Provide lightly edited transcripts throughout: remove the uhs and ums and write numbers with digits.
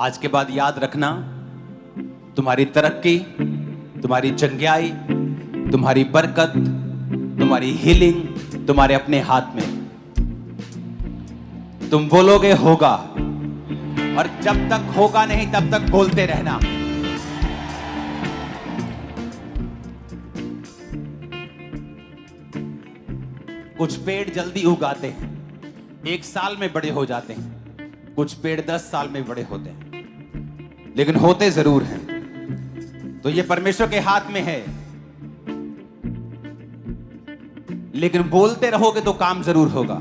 आज के बाद याद रखना, तुम्हारी तरक्की, तुम्हारी चंगियाई, तुम्हारी बरकत, तुम्हारी हीलिंग तुम्हारे अपने हाथ में। तुम बोलोगे होगा, और जब तक होगा नहीं तब तक बोलते रहना। कुछ पेड़ जल्दी उगाते हैं, 1 साल में बड़े हो जाते हैं। कुछ पेड़ 10 साल में बड़े होते हैं, लेकिन होते जरूर हैं। तो ये परमेश्वर के हाथ में है, लेकिन बोलते रहोगे तो काम जरूर होगा।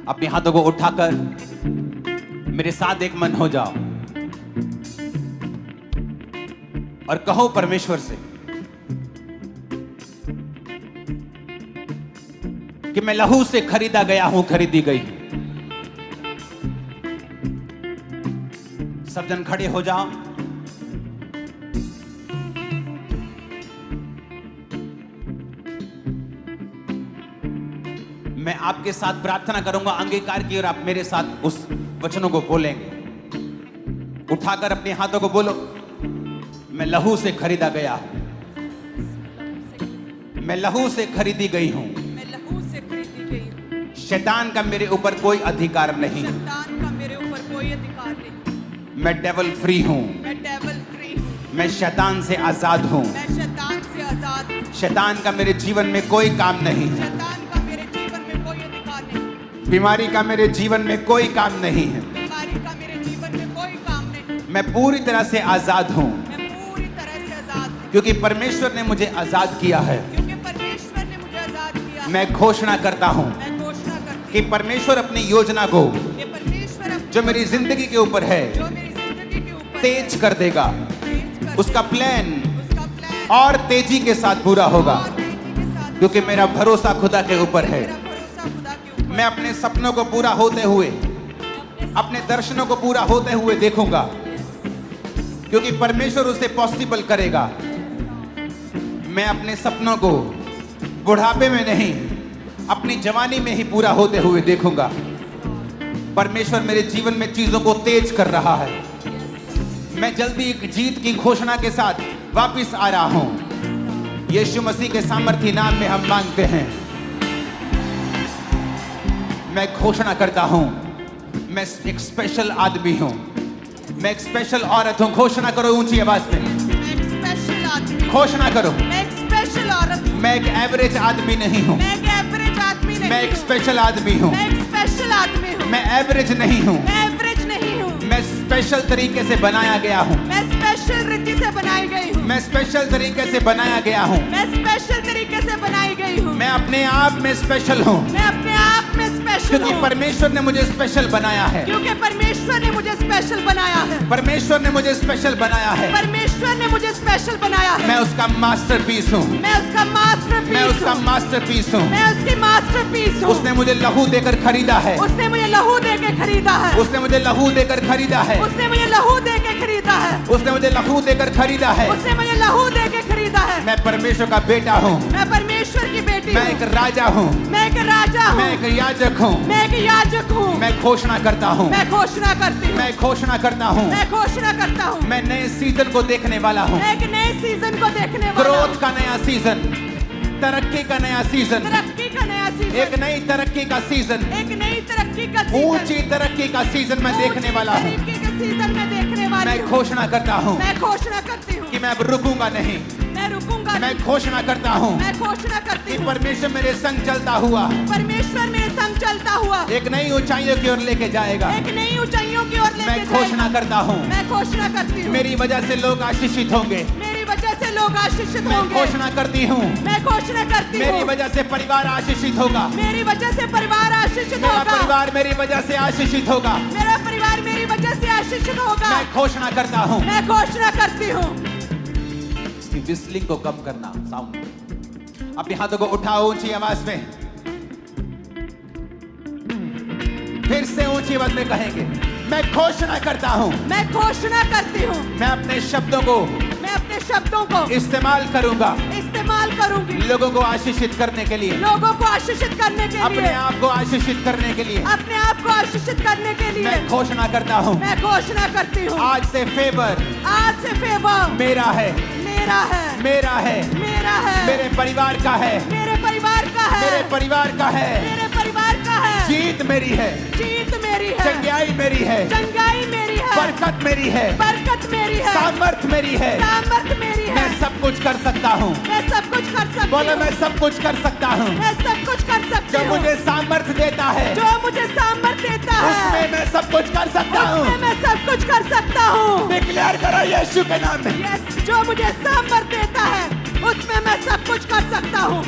अपने हाथों को उठाकर मेरे साथ एक मन हो जाओ और कहो परमेश्वर से कि मैं लहू से खरीदा गया हूं, खरीदी गई हूं। सब जन खड़े हो जाओ। मैं आपके साथ प्रार्थना करूंगा अंगीकार की, और आप मेरे साथ उस वचनों को बोलेंगे। उठाकर अपने हाथों को बोलो, मैं लहू से खरीदा गया हूं, मैं लहू से खरीदी गई हूं। शैतान का मेरे ऊपर कोई अधिकार नहीं, शैतान का मेरे ऊपर कोई अधिकार नहीं। मैं डेविल फ्री हूं, मैं डेविल फ्री हूं। मैं शैतान से आजाद हूं। मैं शैतान से आजाद हूं। शैतान का मेरे जीवन में कोई काम नहीं है। शैतान का मेरे जीवन में कोई अधिकार नहीं। बीमारी का मेरे जीवन में कोई काम नहीं है। बीमारी का मेरे जीवन में कोई काम नहीं। मैं पूरी तरह से आजाद हूं, मैं पूरी तरह से आजाद हूं, क्योंकि परमेश्वर ने मुझे आजाद किया है। क्योंकि परमेश्वर ने मुझे आजाद किया है। मैं घोषणा करता हूं मैं घोषणा करती कि परमेश्वर अपनी योजना को, हूं कि परमेश्वर अपनी जो मेरी जिंदगी के ऊपर है, जो मेरी जिंदगी के ऊपर तेज कर देगा। तेज कर उसका प्लान उसका प्लान और तेजी के साथ पूरा होगा, और तेजी के साथ, क्योंकि मेरा भरोसा खुदा के ऊपर है। मेरा भरोसा खुदा के ऊपर। मैं अपने सपनों को पूरा होते हुए, अपने दर्शनों को पूरा होते हुए देखूंगा, क्योंकि परमेश्वर उसे पॉसिबल करेगा। मैं अपने सपनों को बुढ़ापे में नहीं, अपनी जवानी में ही पूरा होते हुए देखूंगा। परमेश्वर मेरे जीवन में चीजों को तेज कर रहा है। मैं जल्दी एक जीत की घोषणा के साथ वापस आ रहा हूं। यीशु मसीह के सामर्थी नाम में हम मांगते हैं। मैं घोषणा करता हूं, मैं एक स्पेशल आदमी हूं, मैं एक स्पेशल औरत हूं। घोषणा करो ऊंची आवाज में, मैं एक स्पेशल आदमी हूं। घोषणा करो। मैं एक स्पेशल औरत हूं। मैं एक एवरेज आदमी नहीं हूं, मैं एक एवरेज आदमी नहीं मैं एक हूं। स्पेशल आदमी हूं। मैं एक स्पेशल आदमी हूं। मैं एवरेज नहीं हूं, मैं एवरेज नहीं हूं। मैं स्पेशल तरीके से बनाया गया हूं। मैं स्पेशल रीति से बनाई गई हूं। मैं स्पेशल तरीके से बनाया गया हूं। मैं स्पेशल तरीके से बनाई गई हूं। मैं अपने आप में स्पेशल हूं, मैं अपने आप में स्पेशल क्योंकि हूं, परमेश्वर ने मुझे स्पेशल बनाया है। क्योंकि परमेश्वर ने मुझे स्पेशल बनाया है। परमेश्वर ने मुझे स्पेशल बनाया है। परमेश्वर ने मुझे स्पेशल बनाया है। मैं उसका मास्टरपीस हूं, मैं उसका मास्टरपीस मैं उसका हूं। मास्टरपीस हूं। मैं उसकी मास्टरपीस हूं। उसने मुझे लहू देकर खरीदा है। उसने मुझे लहू दे के खरीदा है। उसने मुझे लहू देकर खरीदा है। उसने मुझे लहू दे के खरीदा है। उसने मुझे लहू देकर खरीदा है। उसने मुझे लहू दे के खरीदा है। मैं परमेश्वर का बेटा हूं, मैं परमेश्वर की बेटी मैं हूं। एक राजा हूं, मैं एक राजा हूं। मैं एक याजक हूं। मैं एक याजक हूं। मैं घोषणा करता हूं, मैं घोषणा करती हूं। मैं घोषणा करता हूं, मैं घोषणा करता हूं। मैं नए सीजन को देखने वाला हूं। मैं एक नए सीजन को देखने वाला हूं। ग्रोथ का नया सीजन, तरक्की का नया सीजन, तरक्की का नया सीजन। एक नई तरक्की का सीजन, एक नई तरक्की का सीजन। ऊंची तरक्की का सीजन मैं देखने वाला हूं। ऊंची तरक्की का सीजन मैं देखने वाली मैं हूं। घोषणा करता हूं मैं घोषणा करती हूं कि मैं अब रुकूंगा नहीं। मैं रुकूंगा मैं नहीं। घोषणा करता हूं मैं घोषणा करती कि हूं परमेश्वर मेरे संग चलता हुआ परमेश्वर मेरे संग चलता हुआ एक नई ऊंचाइयों की ओर लेके जाएगा। एक नई ऊंचाइयों की ओर लेके मैं जाएगा। घोषणा करता हूं, मैं घोषणा करती हूँ मेरी वजह से लोग आशीषित होंगे। मेरी वजह से लोग आशीषित मैं होंगे। घोषणा करती हूं, मैं घोषणा करती मेरी हूँ वजह से परिवार आशीषित होगा। मेरी वजह से परिवार आशीषित मेरा होगा। परिवार मेरी वजह से आशीषित होगा। मेरा परिवार मेरी वजह से आशीषित होगा। मैं घोषणा करता हूं। मैं घोषणा करती हूँ। इसकी विस्लिंग को कम करना, साउंड। अपने हाथों को उठाओ ऊंची आवाज में, फिर से ऊंची आवाज में कहेंगे, मैं घोषणा करता हूं। मैं घोषणा करती हूँ। मैं अपने शब्दों को मैं अपने शब्दों को इस्तेमाल करूंगा। इस्तेमाल करूंगी लोगों को आशीषित करने के लिए, लोगों को आशीषित करने के अपने लिए, आप को आशीषित करने के लिए अपने आप को आशीषित करने के लिए मैं घोषणा करता हूँ, मैं घोषणा करती हूँ आज से फेवर आज से फेवर मेरा है, मेरा है, मेरा है, मेरा है, मेरे परिवार का है, मेरे परिवार का है, मेरे परिवार का है, मेरे परिवार का है, जीत मेरी है, जीत मेरी है, चंगाई मेरी है, चंगाई मेरी है, बरकत मेरी है, बरकत मेरी है, सामर्थ मेरी है, सामर्थ मेरी है, मैं सब कुछ कर सकता हूँ, मैं सब कुछ कर सकती बोलो हूँ, मैं सब कुछ कर सकता हूँ, मैं सब कुछ कर सकती जो हूँ, मुझे सामर्थ देता है जो मुझे सामर्थ देता उसमें है मैं सब कुछ कर सकता उसमें हूँ। मैं सब कुछ कर सकता हूँ। डिक्लेयर करो यीशु के नाम में, यस, जो मुझे सामर्थ देता है उसमें मैं सब कुछ कर सकता हूँ,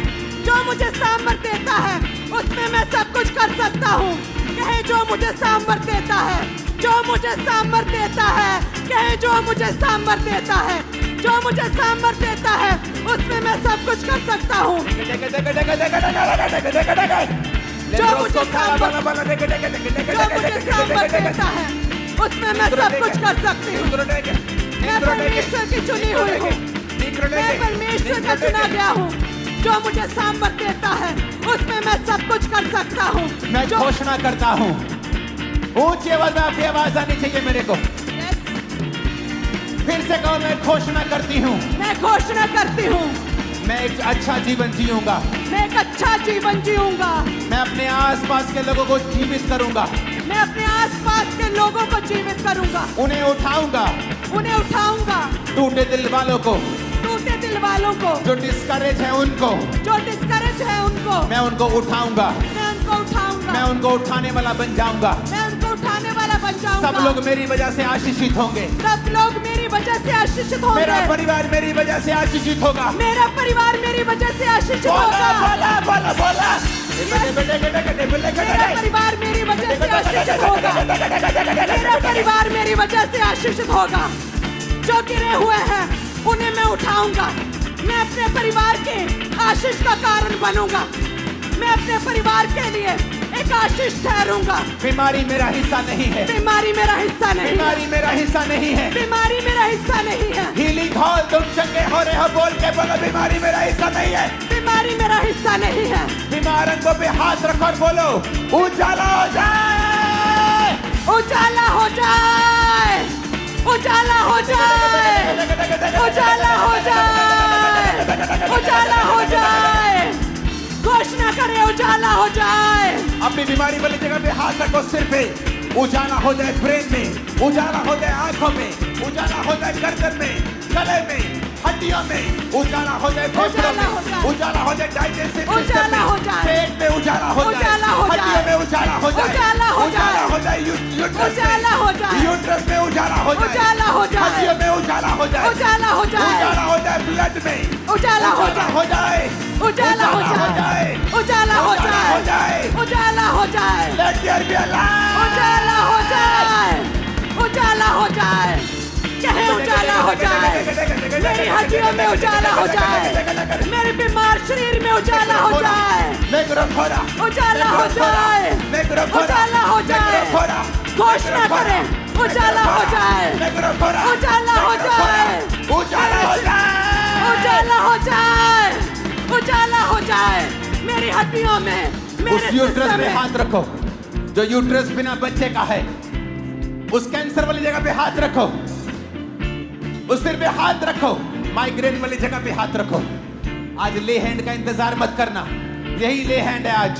जो मुझे सामर्थ देता है उसमें मैं सब कुछ कर सकता हूँ। कहे जो मुझे सामर्थ देता है, जो मुझे सामर्थ देता है, कहे जो मुझे सामर्थ देता है, जो मुझे सामर्थ देता है उसमें मैं सब कुछ कर सकता हूँ। जो मुझे सामर्थ देता है उसमें मैं सब कुछ कर सकती हूँ। मैं परमेश्वर की चुनी हुई हूँ, मैं परमेश्वर का चुना गया हूँ। जो मुझे सामर्थ देता है उसमें मैं सब कुछ कर सकता हूँ। मैं जो घोषणा करता हूँ, ऊंची आवाज में आपकी आवाज आनी चाहिए मेरे को, यस, फिर से कहो मैं घोषणा करती हूँ, मैं घोषणा करती हूँ, मैं एक अच्छा जीवन जीऊंगा, मैं एक अच्छा जीवन जीऊंगा, मैं अपने आसपास के लोगों को जीवित करूंगा, मैं अपने आसपास के लोगों को जीवित करूंगा, उन्हें उठाऊंगा, उन्हें उठाऊंगा, टूटे दिल वालों को, टूटे दिल वालों को, जो डिस्करेज है उनको, जो डिस्करेज है उनको, मैं उनको उठाऊंगा, मैं उनको उठाऊंगा, मैं उनको उठाने वाला बन जाऊंगा। मैं उनको उठाने वाला बन जाऊंगा। सब लोग मेरी वजह से आशीषित होंगे, सब लोग मेरी वजह से आशीषित होंगे। मेरा परिवार मेरी वजह से आशीषित होगा। मेरा परिवार मेरी वजह से आशीषित बोला होगा। बोला बोला बोला मेरा परिवार मेरी वजह से आशीषित होगा। मेरा परिवार मेरी वजह से आशीषित होगा। जो गिरे हुए हैं उन्हें मैं उठाऊंगा। मैं अपने परिवार के आशीष का कारण बनूंगा। मैं अपने परिवार के लिए एक आशीष ठहरूंगा। बीमारी मेरा हिस्सा नहीं है, बीमारी मेरा हिस्सा नहीं है। बीमारी मेरा हिस्सा नहीं है, बीमारी मेरा हिस्सा नहीं है। हीलिंग हॉल तुम चंगे हो रहे हो, बोल के बोलो बीमारी मेरा हिस्सा नहीं है। बीमारी मेरा हिस्सा नहीं है। बीमार अंगों पे हाथ रखो और बोलो उजाला हो जाए, उजाला हो जाए, उजाला हो जाए, उजाला हो जाए, उजाला हो जाए। घोषणा करे उजाला हो जाए। अपनी बीमारी वाली जगह पे हाथ रखो, सिर पे उजाला हो जाए, ब्रेन में उजाला हो जाए, आंखों में उजाला हो जाए, गर्दन में, गले में, हड्डियों में उजाला हो जाए, फेफड़ों में उजाला हो जाए, डाइजेस्टिव सिस्टम उजाला हो में, जाए। पेट में उजाला हो जाए, उजाला हो जाए। हड्डियों में उजाला हो जाए, उजाला हो जाए। उजाला हो जाए, यूट्रस उजाला हो जाए। में, यूट्रस में उजाला हो जाए, उजाला हो जाए। हड्डियों में उजाला हो जाए, उजाला हो जाए। उजाला हो जाए, ब्लड में उजाला हो जाए। हो जाए, उजाला हो जाए। उजाला हो जाए। उजाला हो जाए। Let there be a light. उजाला हो जाए। उजाला हो जाए। कहे उजाला हो जाए। मेरी हड्डियों में उजाला हो जाए। मेरे बीमार शरीर में उजाला हो जाए। उजाला हो जाए। उजाला हो जाए। घोषणा करें उजाला हो जाए। उजाला हो जाए। उजाला हो जाए, उजाला हो जाए। उजाला हो जाए। मेरी हड्डियों में, मेरे उस यूट्रस सिस्टम पे में। हाथ रखो जो यूट्रस बिना बच्चे का है, उस कैंसर वाली जगह पे हाथ रखो, उस सिर पे हाथ रखो, माइग्रेन वाली जगह पे हाथ रखो। आज ले हैंड का इंतजार मत करना, यही ले हैंड है आज।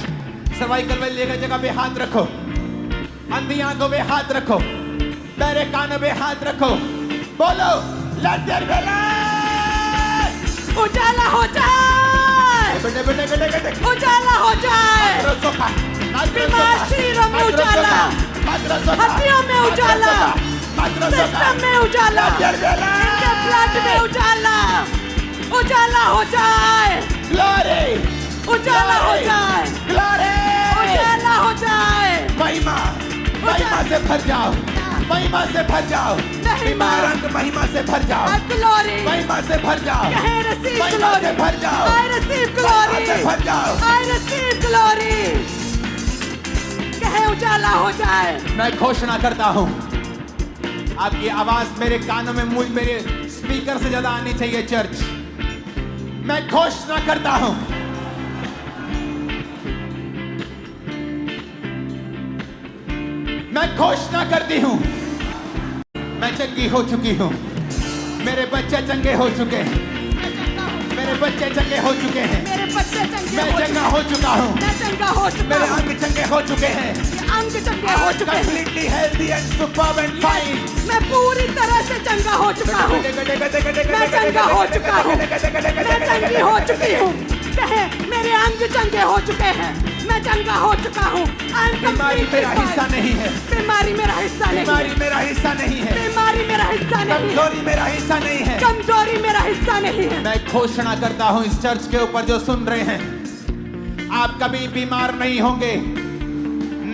सर्वाइकल वाली जगह पे हाथ रखो, अंधी आंखों पे हाथ रखो, बहरे कानों पे हाथ रखो, बोलो लेट देयर बी लाइट। उजाला हो जाए। उजाला हो जाए। बीमार शरीरों में उजाला, हड्डियों में उजाला, सिस्टम में उजाला, इनके ब्लड में उजाला। उजाला हो जाए। उजाला हो जाए। उजाला हो जाए। महिमा से भर जाओ, महिमा से भर जाओ, बीमार अंग महिमा से भर जाओ, ग्लोरी, महिमा से भर जाओ, कहे receive महिमा से glory. भर जाओ, I receive महिमा glory. से भर जाओ। I receive glory. कहे उजाला हो जाए। मैं घोषणा करता हूँ, आपकी आवाज मेरे कानों में, मेरे स्पीकर से ज्यादा आनी चाहिए। चर्च, मैं घोषणा करता हूं, मैं घोषणा करती हूं, मैं चंगी हो चुकी हूं। मेरे बच्चे चंगे हो चुके हैं, मेरे बच्चे चंगे हो चुके हैं, मेरे बच्चे चंगे मैं चंगा हो चुका हूं, मैं चंगा हो चुका मेरे हूं, अंग चंगे हो चुके हैं, अंग चंगे हो चुके हैं, completely healthy and superb and fine. मैं पूरी तरह से चंगा हो चुका हूं, मैं चंगा हो चुका हूं, मैं चंगी हो चुकी हूं। कहे मेरे अंग चंगे हो चुके हैं, मैं चंगा हो चुका हूं। बीमारी मेरा हिस्सा नहीं है, बीमारी मेरा हिस्सा नहीं है, बीमारी मेरा हिस्सा नहीं है, बीमारी मेरा हिस्सा नहीं है, कमजोरी मेरा हिस्सा नहीं है, कमजोरी मेरा हिस्सा नहीं है। मैं घोषणा करता हूं इस चर्च के ऊपर जो सुन रहे हैं, आप कभी बीमार नहीं होंगे,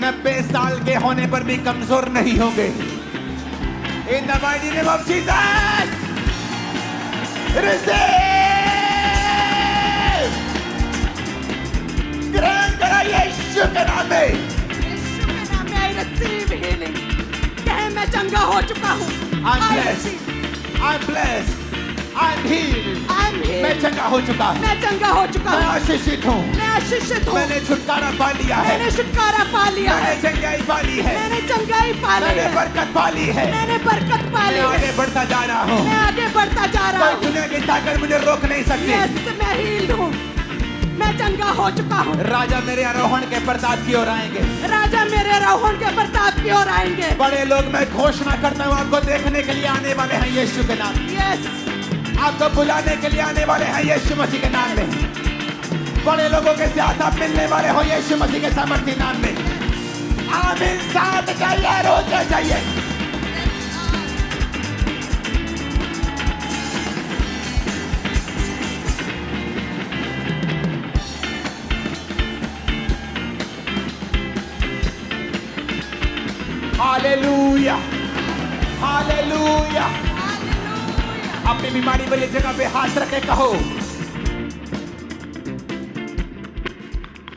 90 साल के होने पर भी कमजोर नहीं होंगे। In the mighty name of Jesus receive, ग्रहण करा यीशु के नाम में। यीशु के नाम में I receive healing। कहे मैं चंगा हो चुका हूं। I'm blessed, I'm blessed, I'm healed। I'm healed। मैं चंगा हो चुका हूं, मैं चंगा हो चुका मैं हूं, आशीषित हूं, मैं आशीषित हूं, मैंने छुटकारा पा लिया है, मैंने छुटकारा पा लिया है, मैंने चंगाई पा ली है, मैंने चंगाई पा ली मैंने है, बरकत पा ली है, मैंने बरकत पा ली मैं है, आगे बढ़ता जा रहा हूं। मैं आगे बढ़ता जा रहा कोई हूं। दुनिया की ताकत मुझे रोक नहीं सकती। यस मैं हील्ड हूं, मैं चंगा हो चुका हूं। राजा मेरे आरोहण के प्रताप की ओर आएंगे, राजा मेरे रोहन के प्रताप की ओर आएंगे। बड़े लोग मैं घोषणा करता हूं आपको देखने के लिए आने वाले हैं यीशु के नाम में, यस आपको बुलाने के लिए आने वाले हैं यीशु मसीह के नाम में। बड़े लोगों के साथ आप मिलने वाले हो यीशु मसीह के सामर्थ्य नाम में। आमीन। साथ चाहिए, रोज चाहिए। Hallelujah, hallelujah. अपनी बीमारी वाली जगह पे हाथ रखे कहो,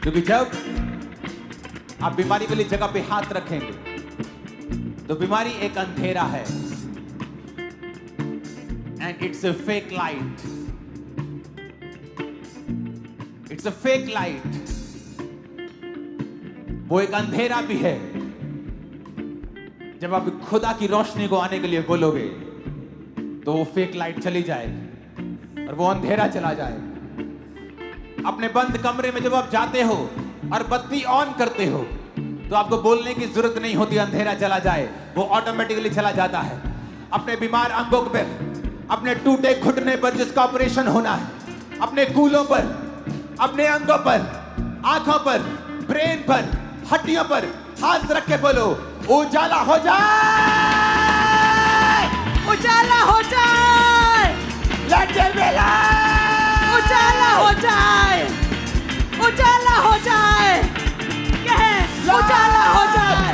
क्योंकि जब आप बीमारी वाली जगह पे हाथ रखेंगे तो बीमारी एक अंधेरा है, and it's a fake light, it's a fake light. वो एक अंधेरा भी है। जब आप खुदा की रोशनी को आने के लिए बोलोगे तो वो फेक लाइट चली जाएगी और वो अंधेरा चला जाएगा। अपने बंद कमरे में जब आप जाते हो और बत्ती ऑन करते हो तो आपको बोलने की जरूरत नहीं होती, अंधेरा चला जाए, वो ऑटोमेटिकली चला जाता है। अपने बीमार अंगों पर, अपने टूटे घुटने पर जिसका ऑपरेशन होना है, अपने कूलों पर, अपने अंगों पर, आंखों पर, ब्रेन पर, हड्डियों पर हाथ रख के बोलो उजाला हो जाए, उजाला हो जाए, लेट देयर बी लाइट, उजाला हो जाए, उजाला हो जाए, कहे उजाला हो जाए,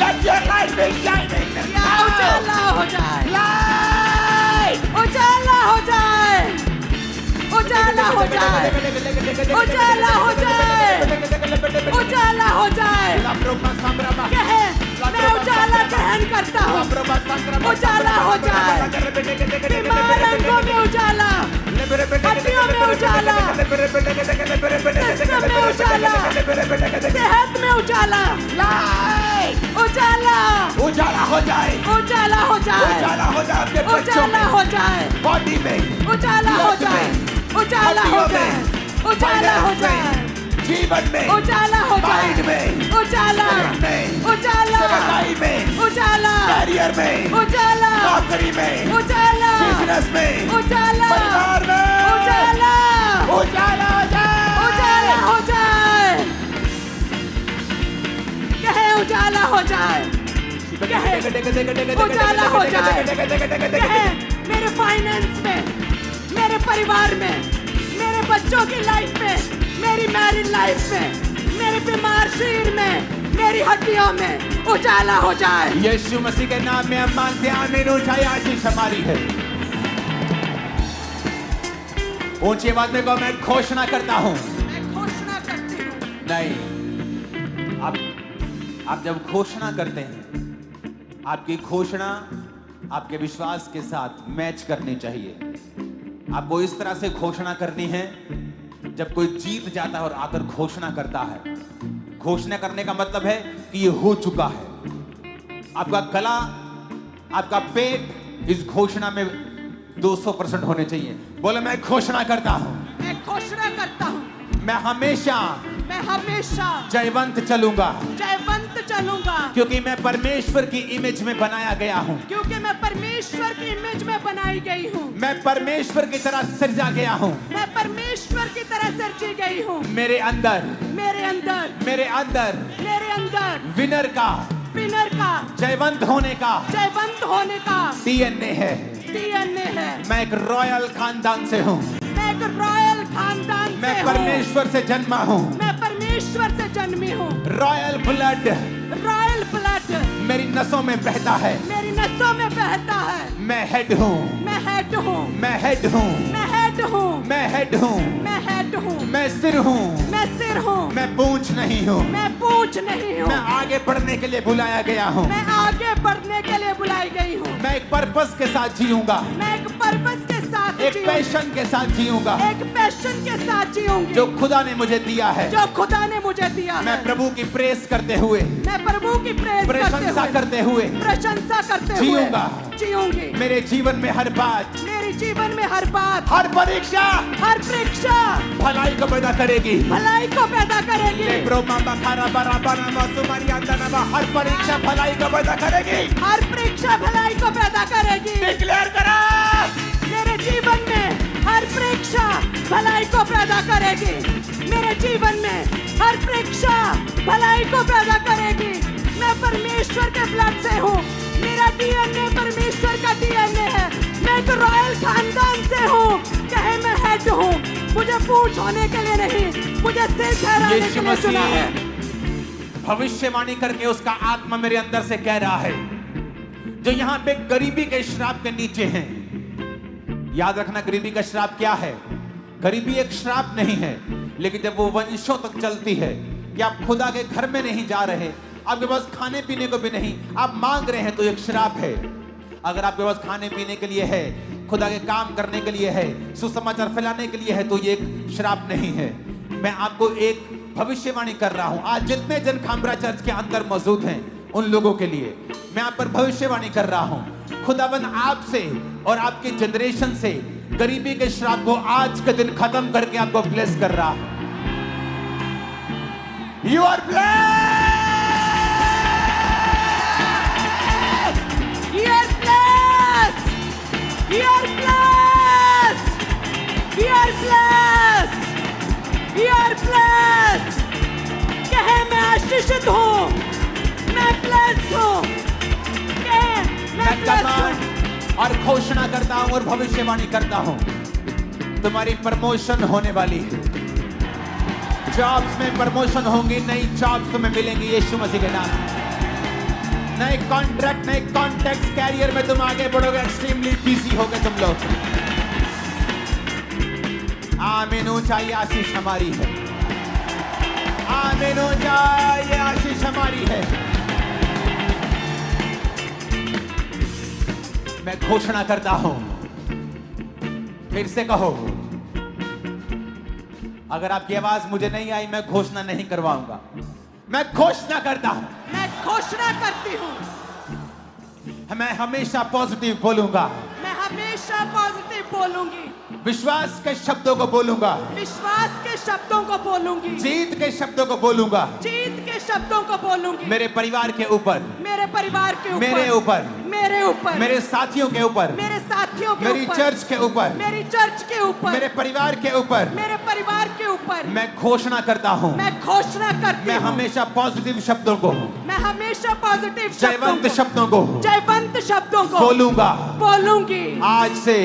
let your light B shining, या उजाला हो जाए, लाइट, उजाला हो जाए, उजाला हो जाए, उजाला हो जाए, उजाला हो जाए। कहे मैं उजाला ग्रहण करता हूँ, उजाला हो जाए, बीमार अंगों में उजाला, हड्डियों में उजाला, सिस्टम में उजाला, सेहत में उजाला, उजाला, उजाला हो जाए, उजाला हो जाए, उजाला हो जाए, आपके बच्चों उजाला हो जाए, बॉडी में, उजाला हो जाए, उजाला हो जाए, उजाला हो जाए, जीवन में, उजाला हो जाए, माइंड में, उजाला, में, उजाला, सेवकाई में, उजाला, करियर में, उजाला, नौकरी में, उजाला, बिजनेस में, उजाला, परिवार में, उजाला, उजाला हो जाए, उजाला हो जाए, कहे उजाला हो जाए, कहे उजाला हो जाए, कहे मेरे फाइनेंस में, मेरे परिवार में, मेरे बच्चों की लाइफ में, मेरी मैरिड लाइफ में, मेरे बीमार शरीर में, मेरी हड्डियों में उजाला हो जाए। यीशु मसीह के नाम में हम मानते हैं, आमीन। ऊंचाई आशीष हमारी है। ऊंची आवाज में कहो, मैं घोषणा करता हूं। मैं घोषणा करती हूँ। नहीं, आप जब घोषणा करते हैं, आपकी घोषणा आपके विश्वास के साथ मैच करनी चाहिए। आपको इस तरह से घोषणा करनी है जब कोई जीत जाता है और आकर घोषणा करता है। घोषणा करने का मतलब है कि ये हो चुका है। आपका गला, आपका पेट इस घोषणा में 200% होने चाहिए। बोले मैं घोषणा करता हूं, मैं घोषणा करता हूँ, मैं हमेशा मैं हमेशा जयवंत चलूंगा, जयवंत चलूंगा, क्योंकि मैं परमेश्वर की इमेज में बनाया गया हूं। क्योंकि मैं परमेश्वर की इमेज में बनाई गई हूँ। मैं परमेश्वर की तरह सृजा गया हूं। मैं परमेश्वर की तरह सृजी गई हूँ। मेरे अंदर, मेरे अंदर, मेरे अंदर मेरे अंदर विनर का, विनर का, जयवंत होने का जयवंत होने का डीएनए है। डीएनए है। मैं एक रॉयल खानदान से हूँ। मैं एक रॉयल खानदान से मैं हूँ। परमेश्वर से जन्मा हूँ। मैं परमेश्वर से जन्मी हूँ। रॉयल ब्लड रॉयल ब्लड मेरी नसों में बहता है। मेरी नसों में बहता है। मैं हेड हूँ, मैं हेड हूँ, मैं हेड हूँ, मैं हेड हूँ, मैं हेड हूँ, मैं हेड हूँ, मैं सिर हूँ, मैं सिर हूँ, मैं पूंछ नहीं हूँ। मैं पूंछ नहीं हूँ। मैं आगे बढ़ने के लिए बुलाया गया हूँ। मैं आगे बढ़ने के लिए बुलाई गई हूँ। मैं एक पर्पस के साथ जीऊंगा, मैं एक पर्पस के साथ एक जीऊंगी। पैशन के साथ जीऊंगा एक पैशन के साथ जीऊंगी जो खुदा ने मुझे दिया है। जो खुदा ने मुझे दिया मैं है। प्रभु की प्रेस करते हुए, मैं प्रभु की प्रेस प्रशंसा करते हुए प्रशंसा करते हुए जीऊंगा। जीऊंगी। मेरे जीवन में हर बात, मेरे जीवन में हर बात, हर परीक्षा हर परीक्षा भलाई को पैदा करेगी। भलाई को पैदा करेगी। हर परीक्षा भलाई को पैदा करेगी। हर परीक्षा भलाई को पैदा करेगी। डिक्लेयर करा, मेरे जीवन में हर परीक्षा भलाई को पैदा करेगी। मेरे जीवन में हर परीक्षा भलाई को पैदा करेगी। मैं परमेश्वर के ब्लड से हूँ। मेरा डीएनए परमेश्वर का डीएनए है। मैं एक रॉयल खानदान से हूँ। कहे मैं हेड हूँ। मुझे पूंछ होने के लिए नहीं, मुझे सिर ठहराने के यीशु लिए चुना है। मसीह भविष्यवाणी करके उसका आत्मा मेरे अंदर से कह रहा है, जो यहाँ पे गरीबी के श्राप के नीचे हैं। याद रखना, गरीबी का श्राप क्या है? गरीबी एक श्राप नहीं है, लेकिन जब वो वंशों तक चलती है कि आप खुदा के घर में नहीं जा रहे, आपके पास खाने पीने को भी नहीं, आप मांग रहे हैं, तो एक श्राप है। अगर आपके पास खाने पीने के लिए है, खुदा के काम करने के लिए है, सुसमाचार फैलाने के लिए है, तो ये एक श्राप नहीं है। मैं आपको एक भविष्यवाणी कर रहा हूं। आज जितने जन खामरा चर्च के अंदर मौजूद हैं, उन लोगों के लिए मैं आप पर भविष्यवाणी कर रहा हूं। खुदाबंद आपसे और आपके जनरेशन से गरीबी के श्राप को आज के दिन खत्म करके आपको ब्लेस कर रहा है। You are blessed, You are blessed. You are blessed. You are blessed. You are blessed. कहे मैं आशीषित हूँ। मैं blessed हूँ। कहे मैं blessed हूँ। कमांड और घोषणा करता हूं और भविष्यवाणी करता हूं, तुम्हारी प्रमोशन होने वाली है। जॉब्स में प्रमोशन होंगी, नई जॉब्स तुम्हें मिलेंगी यीशु मसीह के नाम। नए कॉन्ट्रैक्ट, नए कॉन्टैक्ट, कैरियर में तुम आगे बढ़ोगे। एक्सट्रीमली बिजी होगे तुम लोग। आमीन। ऊंचा ये आशीष हमारी है। आमीन। ऊंचा ये आशीष हमारी है। मैं घोषणा करता हूं, फिर से कहो। अगर आपकी आवाज मुझे नहीं आई, मैं घोषणा नहीं करवाऊंगा। मैं घोषणा करता हूं। मैं घोषणा करती हूँ। मैं हमेशा पॉजिटिव बोलूंगा। मैं हमेशा पॉजिटिव बोलूंगी। विश्वास के शब्दों को बोलूंगा। विश्वास के शब्दों को बोलूंगी। जीत के शब्दों को बोलूंगा। जीत के शब्दों को बोलूंगी। मेरे परिवार के ऊपर, मेरे परिवार के ऊपर, मेरे ऊपर, मेरे ऊपर, मेरे साथियों के ऊपर, मेरे साथियों के मेरी ऊपर, चर्च के ऊपर, मेरी चर्च के ऊपर, मेरे परिवार के ऊपर मेरे परिवार के ऊपर मैं घोषणा करता हूं। मैं घोषणा करती मैं हूँ। हमेशा पॉजिटिव शब्दों को, मैं हमेशा पॉजिटिव जयवंत शब्दों को जयवंत शब्दों को बोलूंगा। बोलूंगी। आज से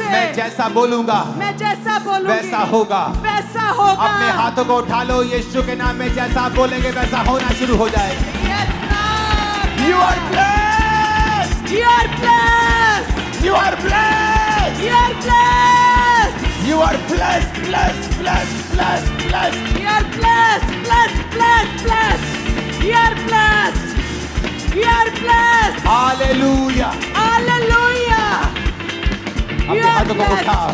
मैं जैसा बोलूंगा, मैं जैसा बोलूंगी वैसा होगा। वैसा होगा। अपने हाथों को उठा लो, यीशु के नाम में जैसा आप बोलेंगे वैसा होना शुरू हो जाएगा। Yes, Lord. You are blessed. You are blessed. You are blessed. You are blessed. You are blessed, blessed, blessed, blessed, blessed. You are blessed, blessed, blessed, blessed. You are blessed. You are blessed. Hallelujah. Hallelujah. अपने You are हाथों को Yes. उठाओ।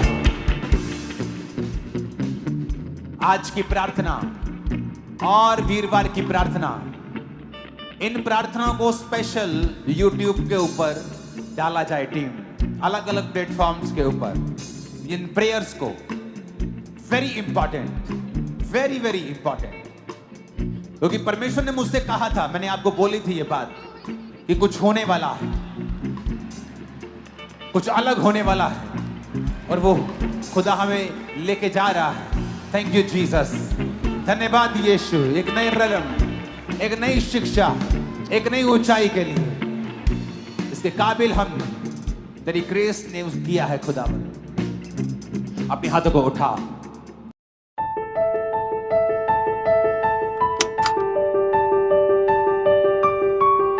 आज की प्रार्थना और वीरवार की प्रार्थना, इन प्रार्थनाओं को स्पेशल YouTube के ऊपर डाला जाए। टीम अलग अलग प्लेटफॉर्म्स के ऊपर इन प्रेयर्स को, very important, very very important. क्योंकि परमेश्वर ने मुझसे कहा था, मैंने आपको बोली थी ये बात कि कुछ होने वाला है, कुछ अलग होने वाला है, और वो खुदा हमें लेके जा रहा है। थैंक यू जीसस, धन्यवाद यीशु। एक नए रलम, एक नई शिक्षा, एक नई ऊंचाई के लिए इसके काबिल हम तेरी ग्रेस ने किया है खुदा। अपने हाथों को उठा।